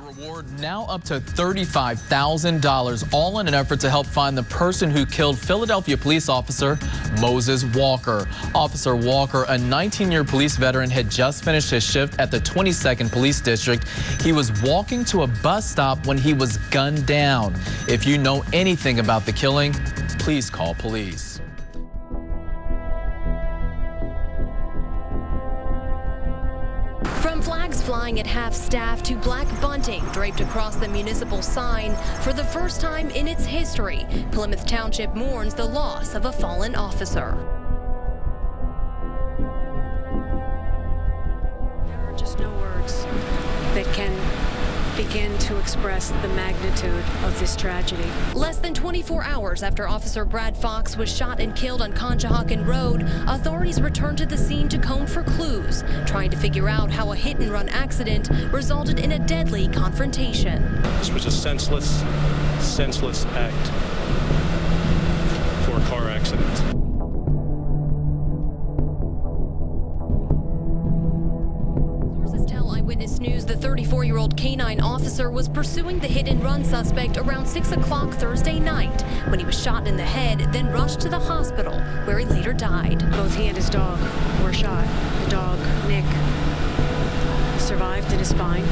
reward now up to $35,000, all in an effort to help find the person who killed Philadelphia police officer Moses Walker. Officer Walker, a 19-year police veteran, had just finished his shift at the 22nd Police District. He was walking to a bus stop when he was gunned down. If you know anything about the killing, please call police. From flags flying at half-staff to black bunting draped across the municipal sign, for the first time in its history, Plymouth Township mourns the loss of a fallen officer. There are just no words that can begin to express the magnitude of this tragedy. Less than 24 hours after Officer Brad Fox was shot and killed on Conshohocken Road, authorities returned to the scene to comb for clues, trying to figure out how a hit-and-run accident resulted in a deadly confrontation. This was a senseless act for a car accident. Eyewitness News, the 34-year-old canine officer was pursuing the hit-and-run suspect around 6 o'clock Thursday night when he was shot in the head, then rushed to the hospital, where he later died. Both he and his dog were shot. The dog, Nick, survived and is fine,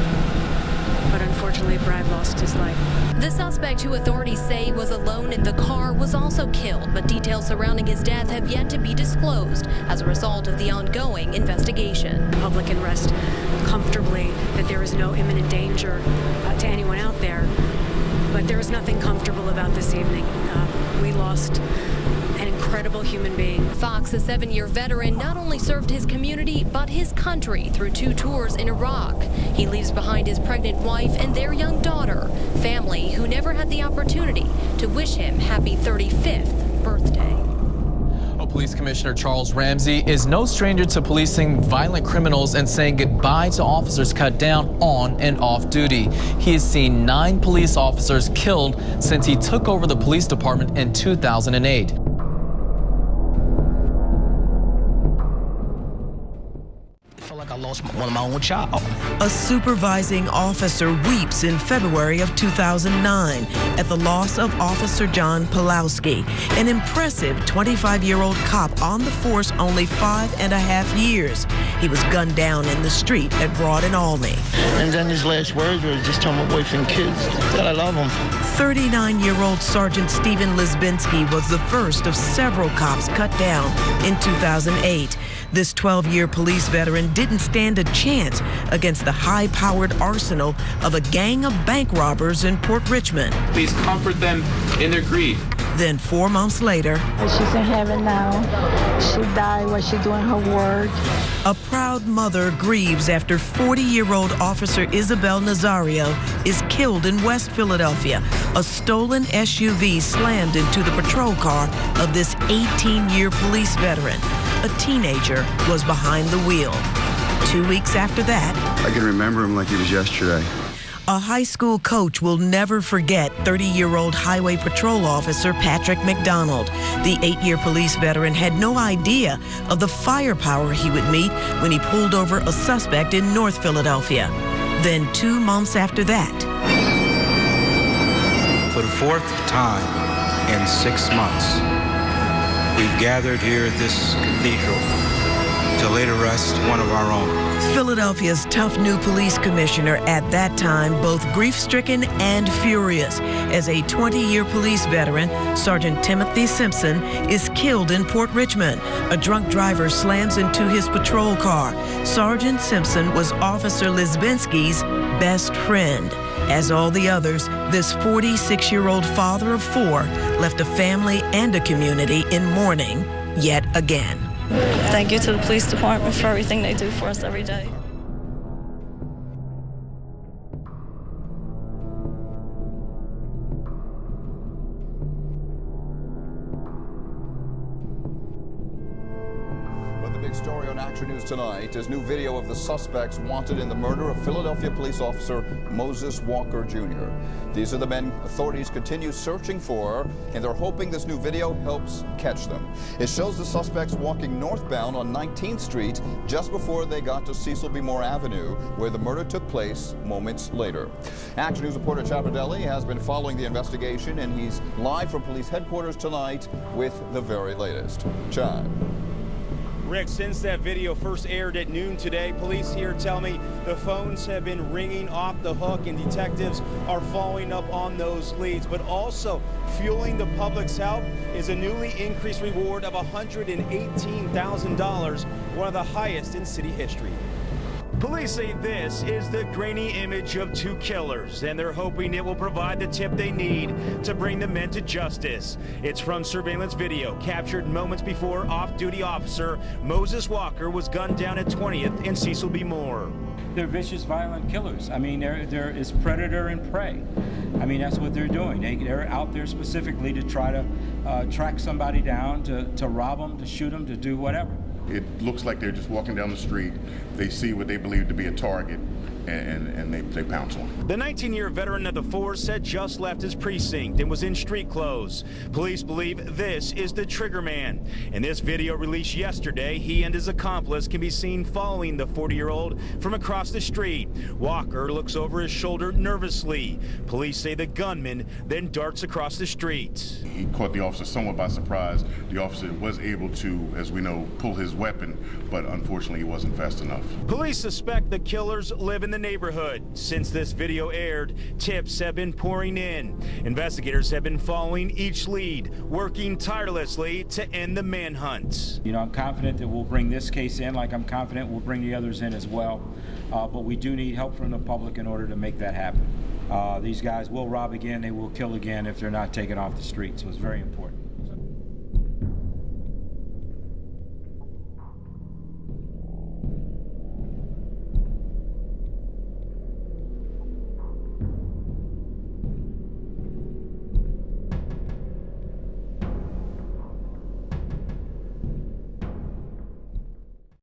but unfortunately Brad lost his life. The suspect, who authorities say was alone in the car, was also killed, but details surrounding his death have yet to be disclosed as a result of the ongoing investigation. The public can rest comfortably that there is no imminent danger to anyone out there, but there is nothing comfortable about this evening. We lost an incredible human being. Fox, a 7-year veteran, not only served his community but his country through 2 tours in Iraq. He leaves behind his pregnant wife and their young daughter, family who never had the opportunity to wish him happy 35th birthday. Police Commissioner Charles Ramsey is no stranger to policing violent criminals and saying goodbye to officers cut down on and off duty. He has seen 9 police officers killed since he took over the police department in 2008. I lost one of my own child. A supervising officer weeps in February of 2009 at the loss of Officer John Pawlowski, an impressive 25-year-old cop on the force only 5.5 years. He was gunned down in the street at Broad and Alney. And then his last words were just tell my wife and kids that I love them. 39-year-old Sergeant Stephen Lisbinski was the first of several cops cut down in 2008. This 12-year police veteran didn't stand a chance against the high-powered arsenal of a gang of bank robbers in Port Richmond. Please comfort them in their grief. Then 4 months later, she's in heaven now. She died while she's doing her work. A proud mother grieves after 40-year-old Officer Isabel Nazario is killed in West Philadelphia. A stolen SUV slammed into the patrol car of this 18-year police veteran. A teenager was behind the wheel. 2 weeks after that, I can remember him like it was yesterday. A high school coach will never forget 30-year-old Highway Patrol Officer Patrick McDonald. The 8-year police veteran had no idea of the firepower he would meet when he pulled over a suspect in North Philadelphia. Then 2 months after that, for the 4th time in 6 months, we've gathered here at this cathedral to lay to rest one of our own. Philadelphia's tough new police commissioner, at that time both grief-stricken and furious, as a 20-year police veteran, Sergeant Timothy Simpson, is killed in Port Richmond. A drunk driver slams into his patrol car. Sergeant Simpson was Officer Lisbinski's best friend. As all the others, this 46-year-old father of 4 left a family and a community in mourning yet again. Thank you to the police department for everything they do for us every day. But the big big story on Action News tonight is new video of the suspects wanted in the murder of Philadelphia police officer Moses Walker Jr. These are the men authorities continue searching for, and they're hoping this new video helps catch them. It shows the suspects walking northbound on 19th Street just before they got to Cecil B. Moore Avenue, where the murder took place moments later. Action News reporter Chad Bradley has been following the investigation, and he's live from police headquarters tonight with the very latest. Chad. Rick, since that video first aired at noon today, police here tell me the phones have been ringing off the hook and detectives are following up on those leads. But also fueling the public's help is a newly increased reward of $118,000, one of the highest in city history. Police say this is the grainy image of two killers, and they're hoping it will provide the tip they need to bring the men to justice. It's from surveillance video captured moments before off-duty officer Moses Walker was gunned down at 20th and Cecil B. Moore. They're vicious, violent killers. I mean, there is predator and prey. I mean, that's what they're doing. They're out there specifically to try to track somebody down, to rob them, to shoot them, to do whatever. It looks like they're just walking down the street. They see what they believe to be a target, and they pounce on them. The 19-year veteran of the force had just left his precinct and was in street clothes. Police believe this is the trigger man. In this video released yesterday, he and his accomplice can be seen following the 40-year-old from across the street. Walker looks over his shoulder nervously. Police say the gunman then darts across the street. He caught the officer somewhat by surprise. The officer was able to, as we know, pull his weapon, but unfortunately he wasn't fast enough. Police suspect the killers live in the neighborhood. Since this video aired, tips have been pouring in. Investigators have been following each lead, working tirelessly to end the manhunt. You know, I'm confident that we'll bring this case in, like I'm confident we'll bring the others in as well. But we do need help from the public in order to make that happen. These guys will rob again, they will kill again if they're not taken off the street, so it's very important.